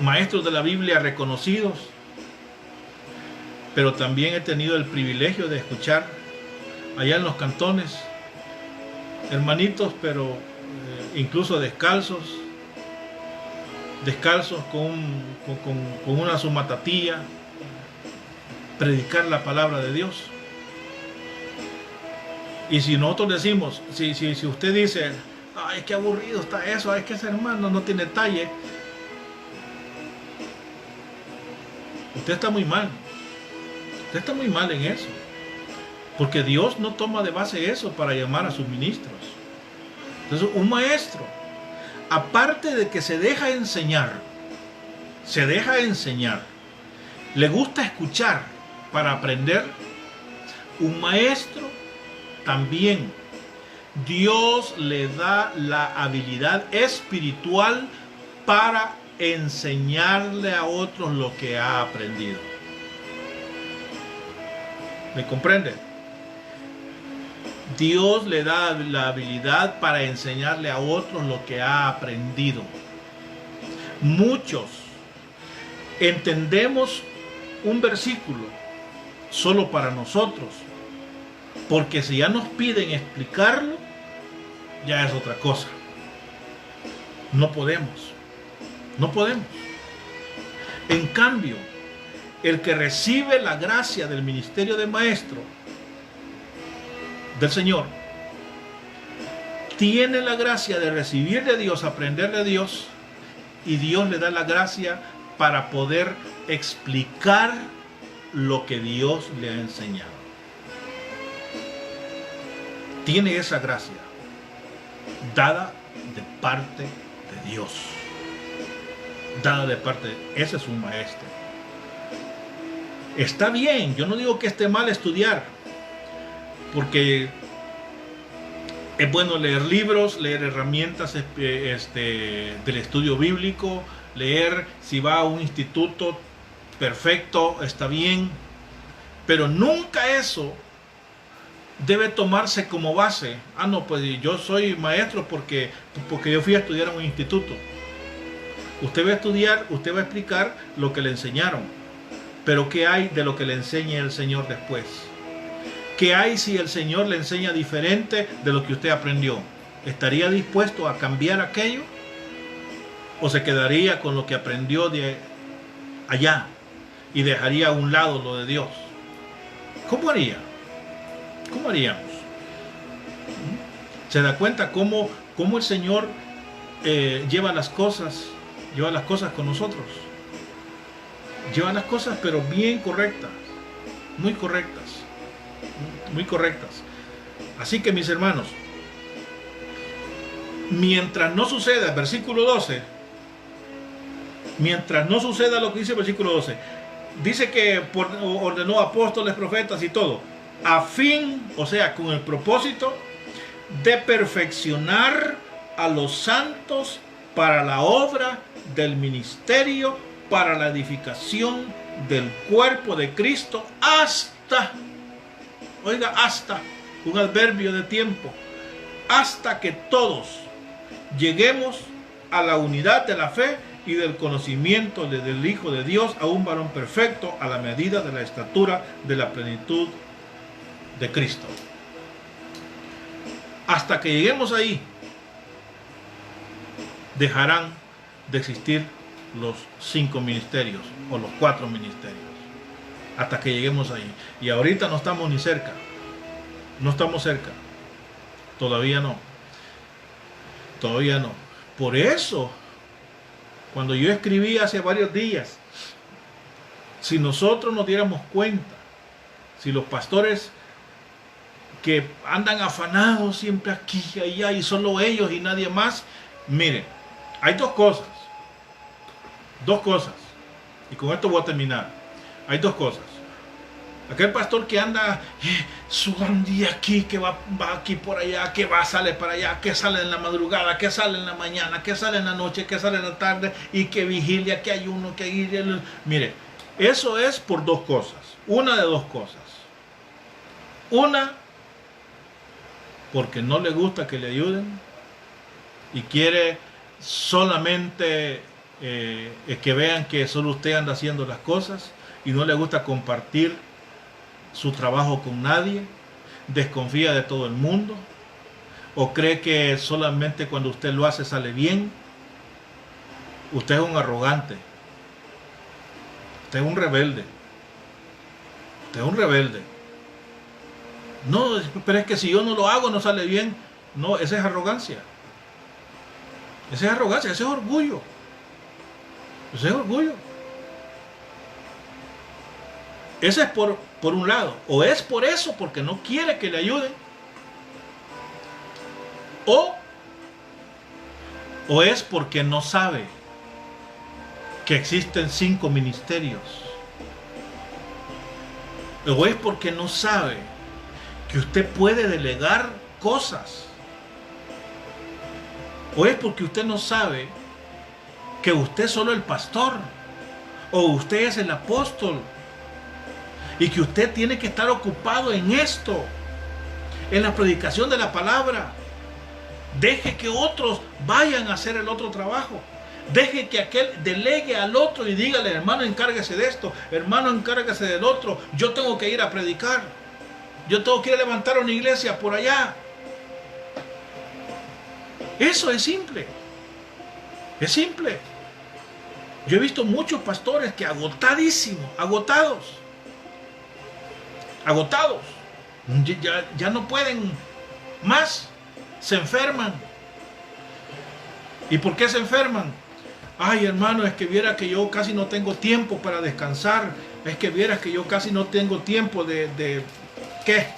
maestros de la Biblia reconocidos, pero también he tenido el privilegio de escuchar allá en los cantones hermanitos, pero incluso descalzos con una sumatatilla, predicar la palabra de Dios. Y si nosotros decimos, si usted dice, ay, qué aburrido está eso, ay, que ese hermano no tiene talle, usted está muy mal. Usted está muy mal en eso. Porque Dios no toma de base eso para llamar a sus ministros. Entonces, un maestro, aparte de que se deja enseñar, le gusta escuchar para aprender, un maestro también, Dios le da la habilidad espiritual para enseñarle a otros lo que ha aprendido. ¿Me comprende? Dios le da la habilidad para enseñarle a otros lo que ha aprendido. Muchos entendemos un versículo solo para nosotros, porque si ya nos piden explicarlo, ya es otra cosa. No podemos. En cambio, el que recibe la gracia del ministerio de maestro del Señor, tiene la gracia de recibir de Dios, aprender de Dios, y Dios le da la gracia para poder explicar lo que Dios le ha enseñado. Tiene esa gracia dada de parte de Dios. Ese es un maestro. Está bien, yo no digo que esté mal estudiar, porque es bueno leer libros, leer herramientas del estudio bíblico, leer, si va a un instituto, perfecto, está bien, pero nunca eso debe tomarse como base. Ah, no, pues yo soy maestro porque yo fui a estudiar a un instituto. Usted va a estudiar, usted va a explicar lo que le enseñaron, pero ¿qué hay de lo que le enseñe el Señor después? ¿Qué hay si el Señor le enseña diferente de lo que usted aprendió? ¿Estaría dispuesto a cambiar aquello? ¿O se quedaría con lo que aprendió de allá y dejaría a un lado lo de Dios? ¿Cómo haría? ¿Cómo haríamos? ¿Se da cuenta cómo el Señor lleva las cosas con nosotros? Lleva las cosas, pero bien correctas, muy correctas. Muy correctas. Así que, mis hermanos, mientras no suceda el versículo 12, mientras no suceda lo que dice el versículo 12, dice que ordenó apóstoles, profetas y todo, a fin, o sea, con el propósito de perfeccionar a los santos para la obra del ministerio, para la edificación del cuerpo de Cristo, hasta un adverbio de tiempo, hasta que todos lleguemos a la unidad de la fe y del conocimiento del Hijo de Dios, a un varón perfecto, a la medida de la estatura de la plenitud de Cristo. Hasta que lleguemos ahí, dejarán de existir los 5 ministerios o los 4 ministerios. Hasta que lleguemos ahí. Y ahorita no estamos ni cerca. No estamos cerca. Todavía no. Por eso, cuando yo escribí hace varios días, si nosotros nos diéramos cuenta, si los pastores que andan afanados siempre aquí y allá y solo ellos y nadie más, miren, hay dos cosas. Y con esto voy a terminar. Hay dos cosas. Aquel pastor que anda sudando y aquí, que va aquí por allá, que sale para allá, que sale en la madrugada, que sale en la mañana, que sale en la noche, que sale en la tarde, y que vigilia, que ayuno, que vigilia. Mire, eso es por dos cosas. Una de dos cosas. Una, porque no le gusta que le ayuden y quiere solamente que vean que solo usted anda haciendo las cosas y no le gusta compartir su trabajo con nadie, desconfía de todo el mundo, o cree que solamente cuando usted lo hace sale bien. Usted es un arrogante, usted es un rebelde, Usted es un rebelde. No, pero es que si yo no lo hago no sale bien. No, esa es arrogancia. Esa es arrogancia, ese es orgullo. Ese es orgullo. Ese es por un lado. O es por eso, porque no quiere que le ayuden. O es porque no sabe que existen 5 ministerios. O es porque no sabe que usted puede delegar cosas. O es porque usted no sabe que usted es solo el pastor. O usted es el apóstol. Y que usted tiene que estar ocupado en esto. En la predicación de la palabra. Deje que otros vayan a hacer el otro trabajo. Deje que aquel delegue al otro y dígale, hermano, encárguese de esto, hermano, encárguese del otro. Yo tengo que ir a predicar. Yo tengo que ir a levantar una iglesia por allá. Eso es simple. Es simple. Yo he visto muchos pastores que agotados. Ya no pueden más. Se enferman. ¿Y por qué se enferman? Ay, hermano, es que viera que yo casi no tengo tiempo para descansar. Es que viera que yo casi no tengo tiempo de ¿qué?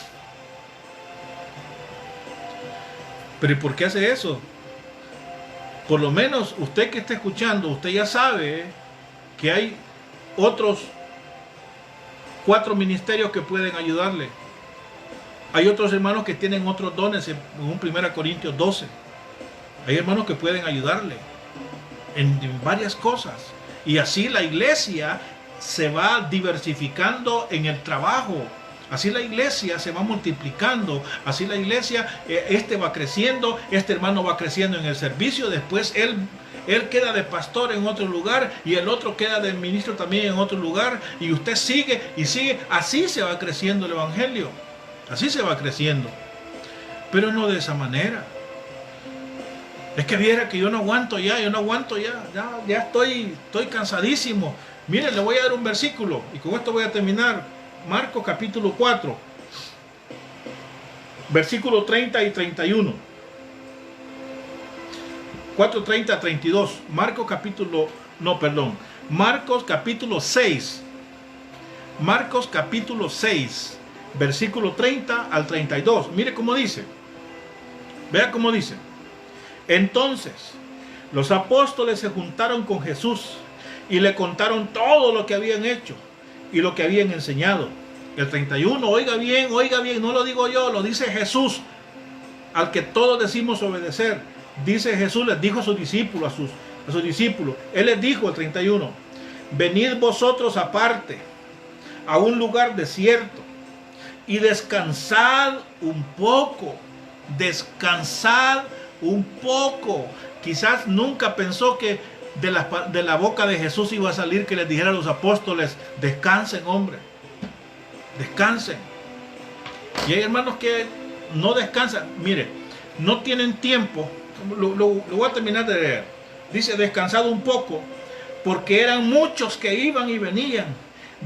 Pero ¿y por qué hace eso? Por lo menos usted que está escuchando, usted ya sabe que hay otros 4 ministerios que pueden ayudarle. Hay otros hermanos que tienen otros dones, en 1 Corintios 12. Hay hermanos que pueden ayudarle en varias cosas. Y así la iglesia se va diversificando en el trabajo. Así la iglesia se va multiplicando. Así la iglesia, este va creciendo, este hermano va creciendo en el servicio. Después él queda de pastor en otro lugar y el otro queda de ministro también en otro lugar. Y usted sigue y sigue. Así se va creciendo el evangelio. Así se va creciendo. Pero no de esa manera. Es que viera que yo no aguanto ya, ya estoy cansadísimo. Mire, le voy a dar un versículo y con esto voy a terminar. Marcos capítulo 4, versículo 30 y 31. 4:30 a 32. Marcos capítulo 6. Marcos capítulo 6, versículo 30 al 32. Mire cómo dice. Vea cómo dice. Entonces, los apóstoles se juntaron con Jesús y le contaron todo lo que habían hecho y lo que habían enseñado. El 31, oiga bien, no lo digo yo, lo dice Jesús, al que todos decimos obedecer. Dice Jesús, les dijo a sus discípulos, él les dijo, el 31, venid vosotros aparte, a un lugar desierto, y descansad un poco. Quizás nunca pensó que de la boca de Jesús iba a salir que les dijera a los apóstoles, descansen, hombre, descansen. Y hay hermanos que no descansan. Mire, no tienen tiempo. Lo voy a terminar de leer. Dice, descansad un poco, porque eran muchos que iban y venían,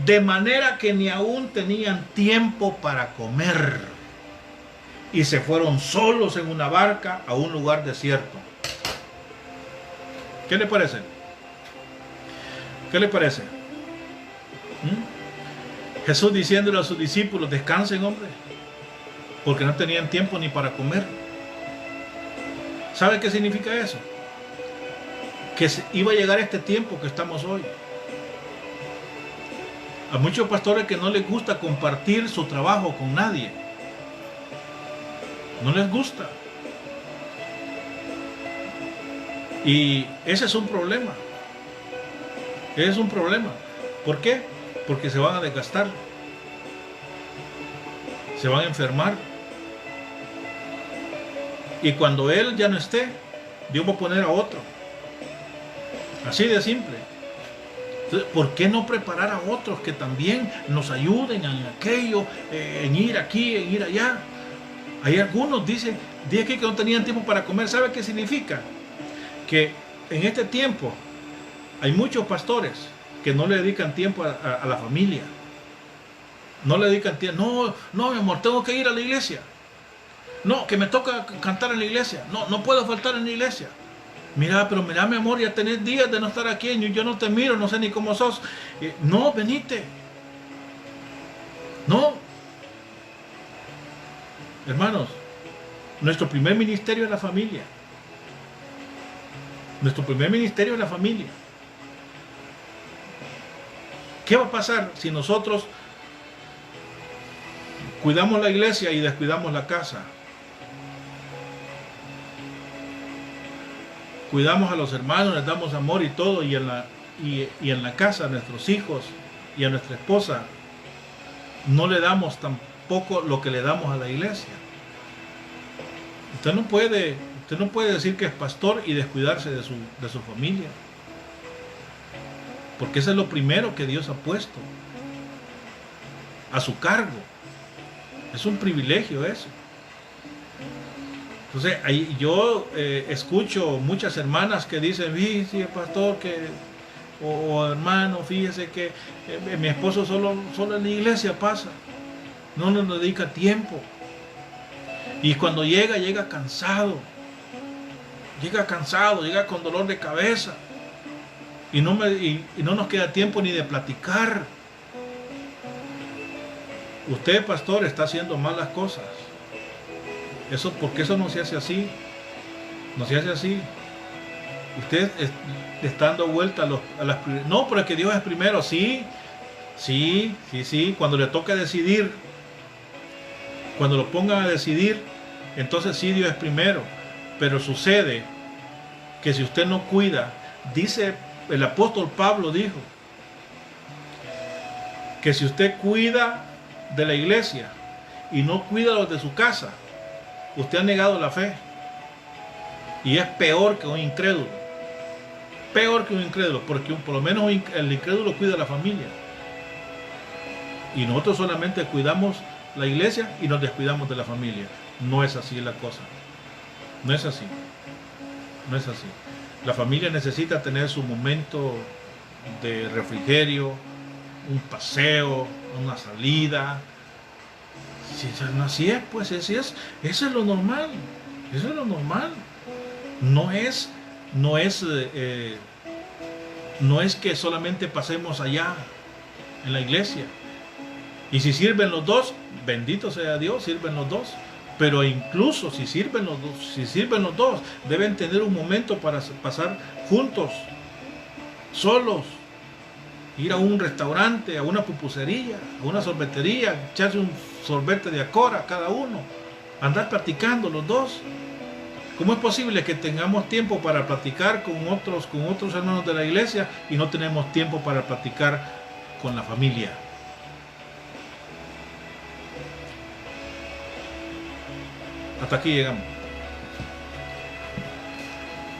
de manera que ni aún tenían tiempo para comer. Y se fueron solos en una barca a un lugar desierto. ¿Qué le parece? ¿Qué le parece? Jesús diciéndole a sus discípulos, descansen, hombre, porque no tenían tiempo ni para comer. ¿Sabe qué significa eso? Que iba a llegar este tiempo que estamos hoy. A muchos pastores que no les gusta compartir su trabajo con nadie. No les gusta. Y ese es un problema. Ese es un problema. ¿Por qué? Porque se van a desgastar. Se van a enfermar. Y cuando él ya no esté, Dios va a poner a otro. Así de simple. Entonces, ¿por qué no preparar a otros que también nos ayuden en aquello, en ir aquí, en ir allá? Hay algunos, dice aquí que no tenían tiempo para comer. ¿Sabe qué significa? Que en este tiempo hay muchos pastores que no le dedican tiempo a la familia. No le dedican tiempo. No, no, mi amor, tengo que ir a la iglesia. No, que me toca cantar en la iglesia. No, no puedo faltar en la iglesia. Mira, pero mira, mi amor, ya tenés días de no estar aquí. Yo no te miro, no sé ni cómo sos. No, venite. No. Hermanos, nuestro primer ministerio es la familia. Nuestro primer ministerio es la familia. ¿Qué va a pasar si nosotros cuidamos la iglesia y descuidamos la casa? Cuidamos a los hermanos, les damos amor y todo, y en la casa a nuestros hijos y a nuestra esposa no le damos tampoco lo que le damos a la iglesia. Usted no puede decir que es pastor y descuidarse de su familia, porque eso es lo primero que Dios ha puesto a su cargo. Es un privilegio eso. Entonces, ahí yo escucho muchas hermanas que dicen, sí, pastor, o hermano, fíjese que mi esposo solo en la iglesia pasa, no nos dedica tiempo. Y cuando llega cansado, llega con dolor de cabeza. Y no nos queda tiempo ni de platicar. Usted, pastor, está haciendo mal las cosas. Porque eso no se hace así. No se hace así. Usted está dando vuelta a las prioridades. No, pero es que Dios es primero. Sí. Cuando le toque decidir, cuando lo pongan a decidir, entonces sí, Dios es primero. Pero sucede que si usted no cuida, dice el apóstol Pablo, dijo que si usted cuida de la iglesia y no cuida los de su casa, usted ha negado la fe. Y es peor que un incrédulo. Peor que un incrédulo, porque por lo menos el incrédulo cuida a la familia. Y nosotros solamente cuidamos la iglesia y nos descuidamos de la familia. No es así la cosa. No es así. No es así. La familia necesita tener su momento de refrigerio, un paseo, una salida. Así es, pues eso es lo normal. Eso es lo normal. No es que solamente pasemos allá en la iglesia. Y si sirven los dos, bendito sea Dios, sirven los dos. Pero incluso si sirven los dos, deben tener un momento para pasar juntos, solos. Ir a un restaurante, a una pupusería, a una sorbetería, echarse un sorbete de Acora cada uno, andar platicando los dos. ¿Cómo es posible que tengamos tiempo para platicar con otros hermanos de la iglesia y no tenemos tiempo para platicar con la familia? Hasta aquí llegamos.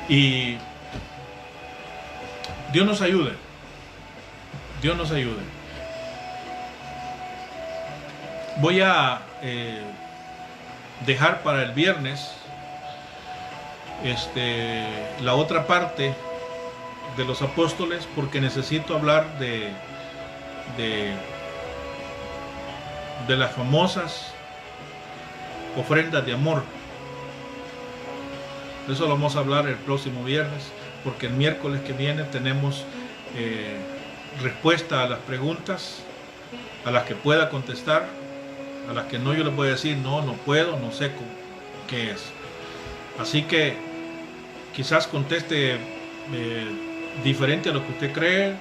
Y Dios nos ayude. Dios nos ayude. Voy a dejar para el viernes la otra parte de los apóstoles, porque necesito hablar de las famosas ofrendas de amor. De eso lo vamos a hablar el próximo viernes, porque el miércoles que viene tenemos respuesta a las preguntas, a las que pueda contestar, a las que no, yo les voy a decir no puedo, no sé qué es. Así que quizás conteste diferente a lo que usted cree.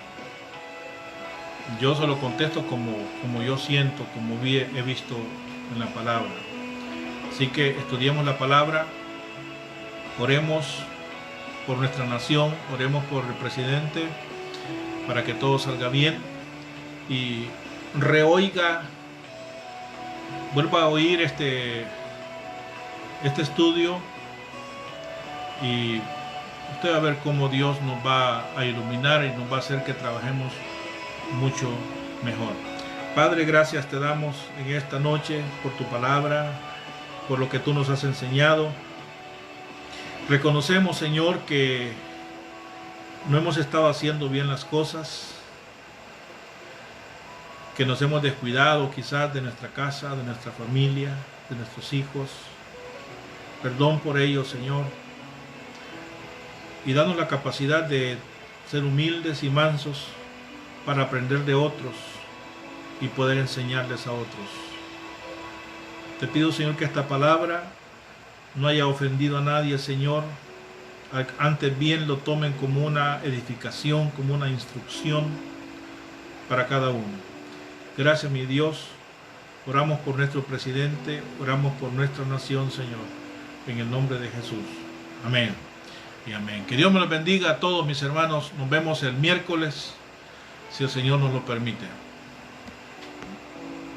Yo se lo contesto como yo siento, como he visto en la palabra. Así que estudiemos la palabra, oremos por nuestra nación, oremos por el presidente, para que todo salga bien, y vuelva a oír este estudio, y usted va a ver cómo Dios nos va a iluminar y nos va a hacer que trabajemos mucho mejor. Padre, gracias te damos en esta noche por tu palabra, por lo que tú nos has enseñado. Reconocemos, Señor, que no hemos estado haciendo bien las cosas, que nos hemos descuidado quizás de nuestra casa, de nuestra familia, de nuestros hijos. Perdón por ello, Señor. Y danos la capacidad de ser humildes y mansos para aprender de otros y poder enseñarles a otros. Te pido, Señor, que esta palabra no haya ofendido a nadie, Señor. Antes bien lo tomen como una edificación, como una instrucción para cada uno. Gracias, mi Dios. Oramos por nuestro presidente, oramos por nuestra nación, Señor, en el nombre de Jesús. Amén y amén. Que Dios me los bendiga a todos mis hermanos. Nos vemos el miércoles, si el Señor nos lo permite.